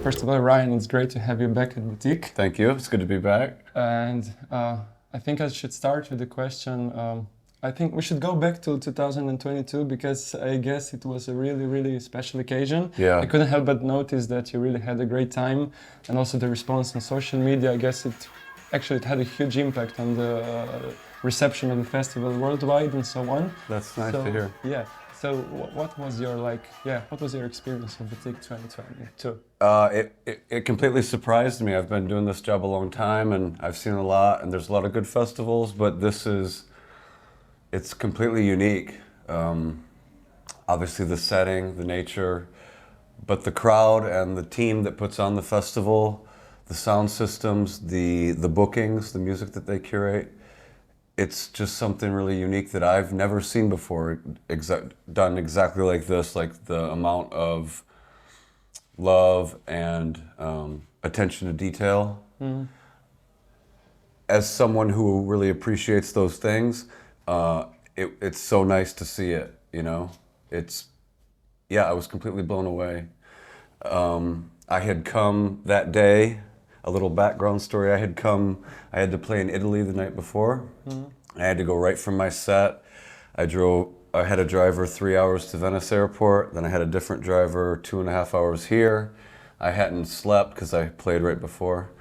First of all, Ryan, it's great to have you back at Butik. Thank you. It's good to be back. And I think I should start with the question. I think we should go back to 2022 because I guess it was a really, really special occasion. Yeah. I couldn't help but notice that you really had a great time, and also the response on social media. I guess it had a huge impact on the reception of the festival worldwide and so on. That's nice to hear. Yeah. So what was your experience of Butik 2022? It completely surprised me. I've been doing this job a long time and I've seen a lot, and there's a lot of good festivals, but it's completely unique. Obviously the setting, the nature, but the crowd and the team that puts on the festival, the sound systems, the bookings, the music that they curate. It's just something really unique that I've never seen before, done exactly like this, like the amount of love and attention to detail. Mm. As someone who really appreciates those things, it's so nice to see it, you know? I was completely blown away. I had come that day. A little background story, I had to play in Italy the night before. Mm-hmm. I had to go right from my set. I had a driver 3 hours to Venice airport, then I had a different driver 2.5 hours here. I hadn't slept because I played right before.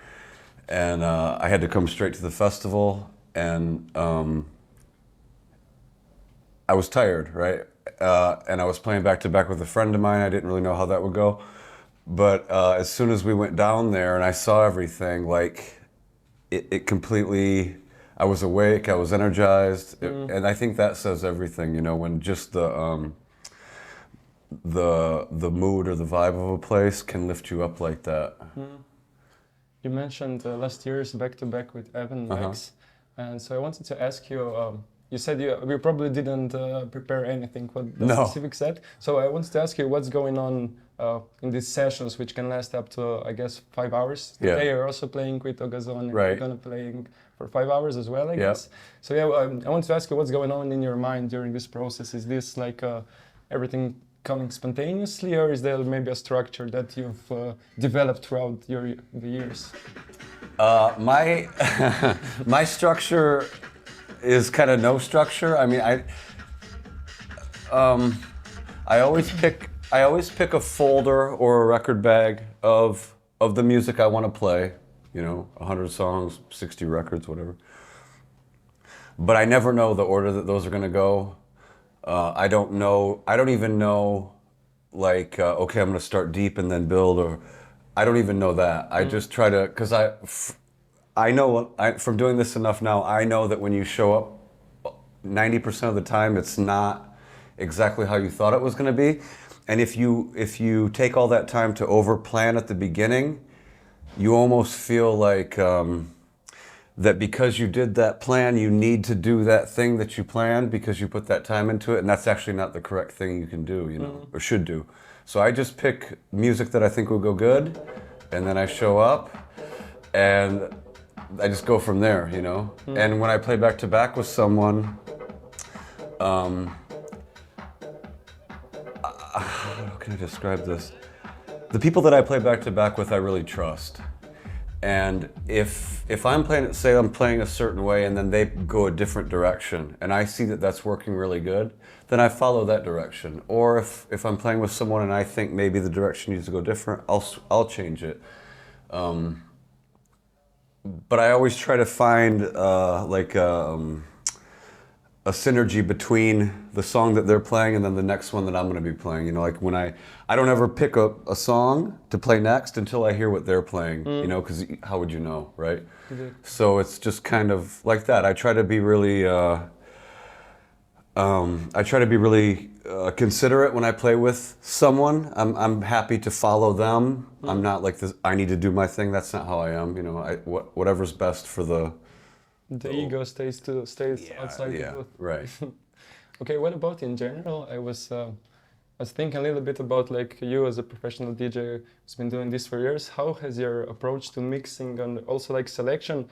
And I had to come straight to the festival, and I was tired, right? And I was playing back to back with a friend of mine. I didn't really know how that would go. But as soon as we went down there and I saw everything, like it completely, I was awake, I was energized, and I think that says everything, you know, when just the mood or the vibe of a place can lift you up like that. Mm. You mentioned last year's back-to-back with Evan Max, and so I wanted to ask you, you said you probably didn't prepare anything for the specific set, so I wanted to ask you what's going on in these sessions, which can last up to, I guess, 5 hours. Yeah. Today you're also playing with Ogazón, and right. you're going to playing for 5 hours as well, I guess. So I want to ask you what's going on in your mind during this process. Is this like everything coming spontaneously, or is there maybe a structure that you've developed throughout the years? My structure is kind of no structure. I mean, I always pick a folder or a record bag of the music I want to play, you know, 100 songs, 60 records, whatever. But I never know the order that those are going to go. I don't even know, like, okay, I'm going to start deep and then build, or I don't even know that. I just try to, because I know, from doing this enough now, I know that when you show up 90% of the time, it's not exactly how you thought it was going to be. And if you take all that time to over-plan at the beginning, you almost feel like that because you did that plan, you need to do that thing that you planned because you put that time into it, and that's actually not the correct thing you can do, you know, or should do. So I just pick music that I think will go good, and then I show up, and I just go from there, you know? And when I play back-to-back with someone, how can I describe this? The people that I play back-to-back with, I really trust. And if I'm playing, say I'm playing a certain way and then they go a different direction, and I see that that's working really good, then I follow that direction. Or if I'm playing with someone and I think maybe the direction needs to go different, I'll change it. But I always try to find a synergy between the song that they're playing and then the next one that I'm going to be playing. You know, like when I don't ever pick a song to play next until I hear what they're playing, you know, because how would you know, right? Mm-hmm. So it's just kind of like that. I try to be really, considerate when I play with someone. I'm happy to follow them. Mm-hmm. I'm not like this, I need to do my thing. That's not how I am. You know, whatever's best for the ego stays outside the booth. Right. Okay, what about in general? I was thinking a little bit about like you as a professional DJ who's been doing this for years. How has your approach to mixing and also like selection,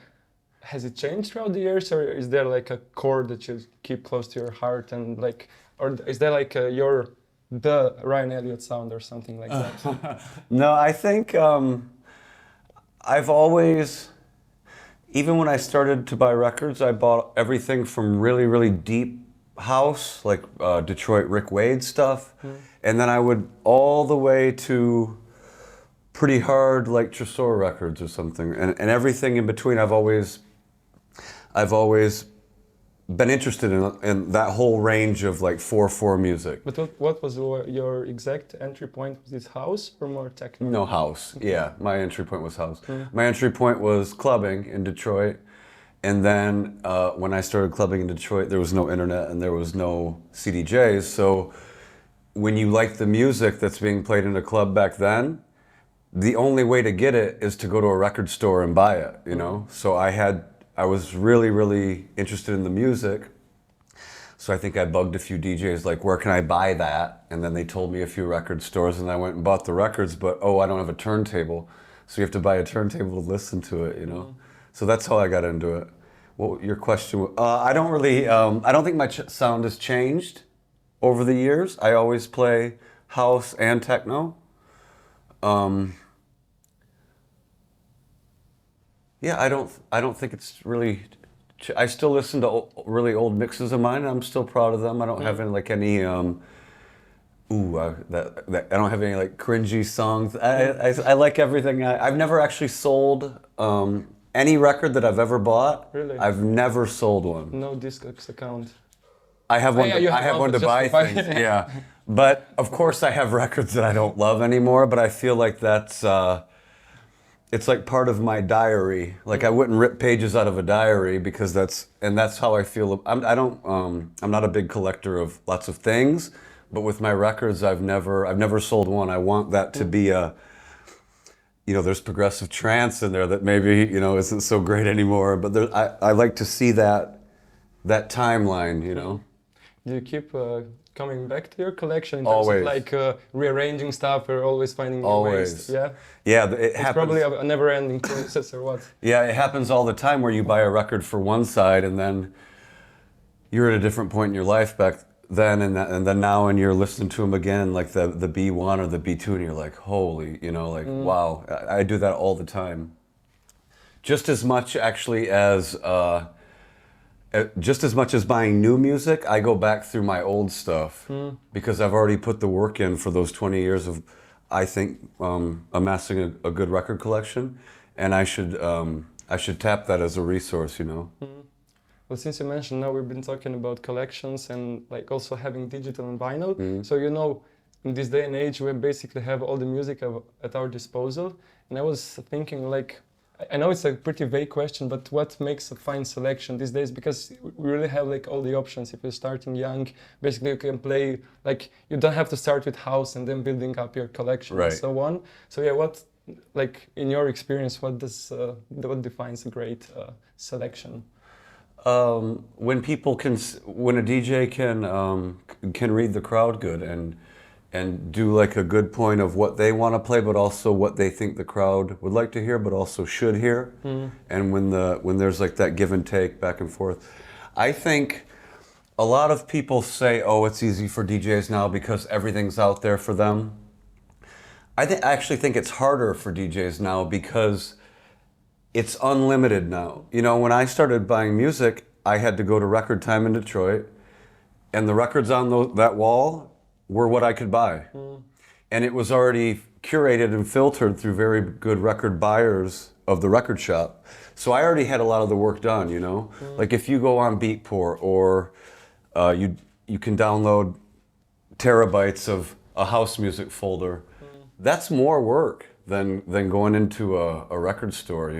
has it changed throughout the years, or is there like a core that you keep close to your heart, and like, or is there like your the Ryan Elliott sound or something like that? No, I think I've always, even when I started to buy records, I bought everything from really, really deep house, like Detroit Rick Wade stuff, and then I would all the way to pretty hard, like Tresor records or something, and everything in between. I've always been interested in that whole range of like 4/4 music. But what was your exact entry point? Was it house or more techno? No, house. Yeah, my entry point was house. My entry point was clubbing in Detroit, and then when I started clubbing in Detroit, there was no internet and there was no CDJs. So when you like the music that's being played in a club back then, the only way to get it is to go to a record store and buy it. You know, so I was really, really interested in the music. So I think I bugged a few DJs, like, where can I buy that? And then they told me a few record stores, and I went and bought the records, but I don't have a turntable. So you have to buy a turntable to listen to it, you know? So that's how I got into it. What your question was? I don't think my sound has changed over the years. I always play house and techno. Yeah, I don't think it's really. I still listen to really old mixes of mine. And I'm still proud of them. I don't have any like any. I don't have any like cringy songs. I like everything. I've never actually sold any record that I've ever bought. Really? I've never sold one. No Discogs account. I have one. Yeah, I have one to buy things. Yeah, but of course I have records that I don't love anymore. But I feel like that's. It's like part of my diary. Like I wouldn't rip pages out of a diary because that's how I feel. I'm not a big collector of lots of things, but with my records, I've never sold one. I want that to be there's progressive trance in there that maybe isn't so great anymore. But I like to see that timeline. Do you keep coming back to your collection? Always. Like rearranging stuff or always finding new ways? Yeah? Yeah, it It's happens. probably a never-ending process or what? Yeah, it happens all the time where you buy a record for one side and then you're at a different point in your life back then and then now and you're listening to them again, like the B1 or the B2, and you're like, holy, wow. I do that all the time. Just as much actually as... just as much as buying new music, I go back through my old stuff because I've already put the work in for those 20 years of, I think, amassing a good record collection, and I should tap that as a resource, Well, since you mentioned now we've been talking about collections and like also having digital and vinyl, so in this day and age we basically have all the music at our disposal, and I was thinking like, I know it's a pretty vague question, but what makes a fine selection these days? Because we really have like all the options. If you're starting young, basically you can play, like you don't have to start with house and then building up your collection and so on. So yeah, what, like in your experience, what defines a great selection? When a DJ can read the crowd good and do like a good point of what they want to play, but also what they think the crowd would like to hear, but also should hear. And when there's like that give and take back and forth, I think a lot of people say, "Oh, it's easy for DJs now because everything's out there for them." I actually think it's harder for DJs now because it's unlimited now. When I started buying music, I had to go to Record Time in Detroit, and the records on that wall were what I could buy. And it was already curated and filtered through very good record buyers of the record shop. So I already had a lot of the work done, Like if you go on Beatport or you can download terabytes of a house music folder, that's more work than going into a record store,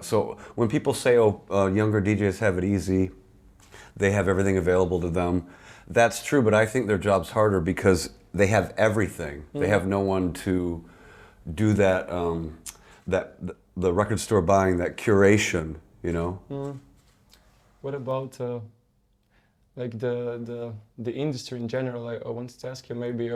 So when people say, younger DJs have it easy, they have everything available to them, that's true, but I think their job's harder because they have everything. They have no one to do that, the record store buying, that curation, What about like the industry in general? I wanted to ask you maybe,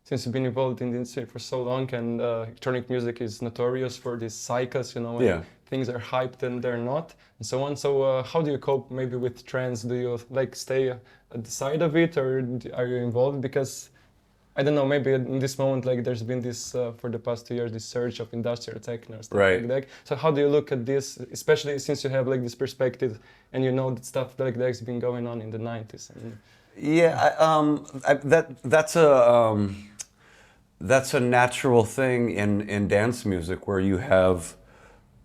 since you've been involved in the industry for so long and electronic music is notorious for these cycles, when things are hyped and they're not, and so on. So how do you cope maybe with trends? Do you like stay at the side of it, or are you involved? Because I don't know, maybe in this moment, like there's been this, for the past 2 years, this surge of industrial techno, stuff Right. like that. So how do you look at this, especially since you have like this perspective and you know that stuff like that's been going on in the 90s? And, that's a natural thing in dance music where you have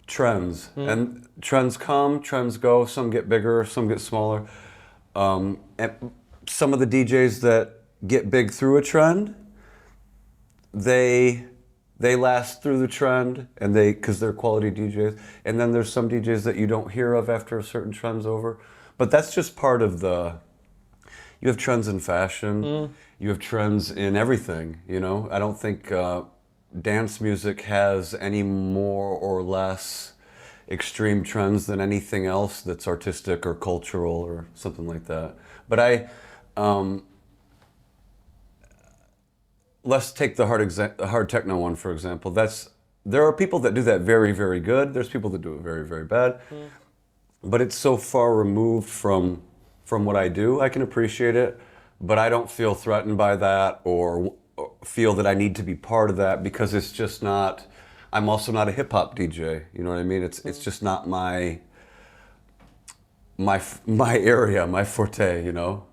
trends, and trends come, trends go. Some get bigger, some get smaller. And some of the DJs that get big through a trend, they last through the trend, and because they're quality DJs. And then there's some DJs that you don't hear of after a certain trend's over. But that's just part of you have trends in fashion, you have trends in everything, you know? I don't think dance music has any more or less extreme trends than anything else that's artistic or cultural or something like that. But let's take the hard techno one, for example. There are people that do that very, very good. There's people that do it very, very bad. But it's so far removed from what I do. I can appreciate it, but I don't feel threatened by that or feel that I need to be part of that, because it's just not. I'm also not a hip hop DJ. You know what I mean? It's just not my area, my forte. You know.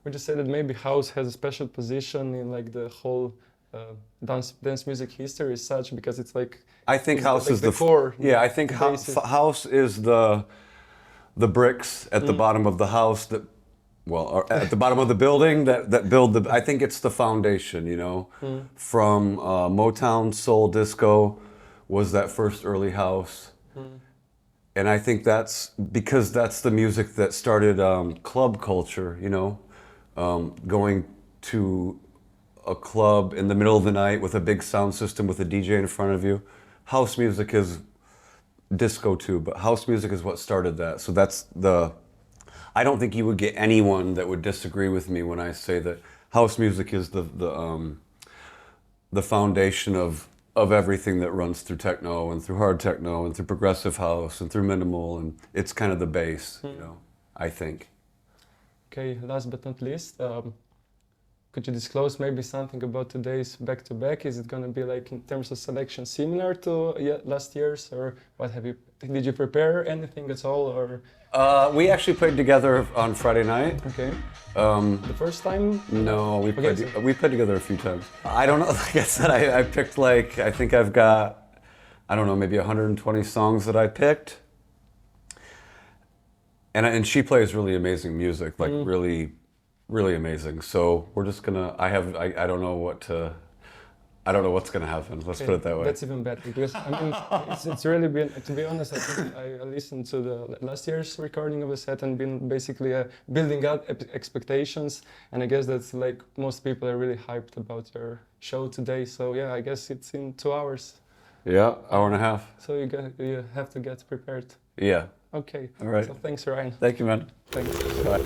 Would you say that maybe house has a special position in like the whole dance music history as such, because it's like I think house is the core. Yeah, I think house is the bricks at the bottom of the house that, or at the bottom of the building that build the. I think it's the foundation. You know, from Motown, soul, disco, was that first early house. And I think that's because that's the music that started club culture, you know, going to a club in the middle of the night with a big sound system with a DJ in front of you. House music is disco too, but house music is what started that. So I don't think you would get anyone that would disagree with me when I say that house music is the foundation of everything that runs through techno and through hard techno and through progressive house and through minimal, and it's kind of the base, you know, I think. Okay, last but not least, could you disclose maybe something about today's back-to-back? Is it going to be like in terms of selection similar to last year's, or what did you prepare anything at all, or? We actually played together on Friday night. Okay. The first time? No, we played together a few times. I don't know, like I said, I picked I think I've got, I don't know, maybe 120 songs that I picked. And she plays really amazing music, like really, really amazing. So we're just gonna, I don't know what's gonna happen. Let's put it that way. That's even better, because I mean, it's really been, to be honest, I think I listened to the last year's recording of the set and been basically building up expectations. And I guess that's like most people are really hyped about your show today. So yeah, I guess it's in 2 hours. Yeah, hour and a half. So you have to get prepared. Yeah. Okay. All right. So thanks, Ryan. Thank you, man. Thanks. Bye.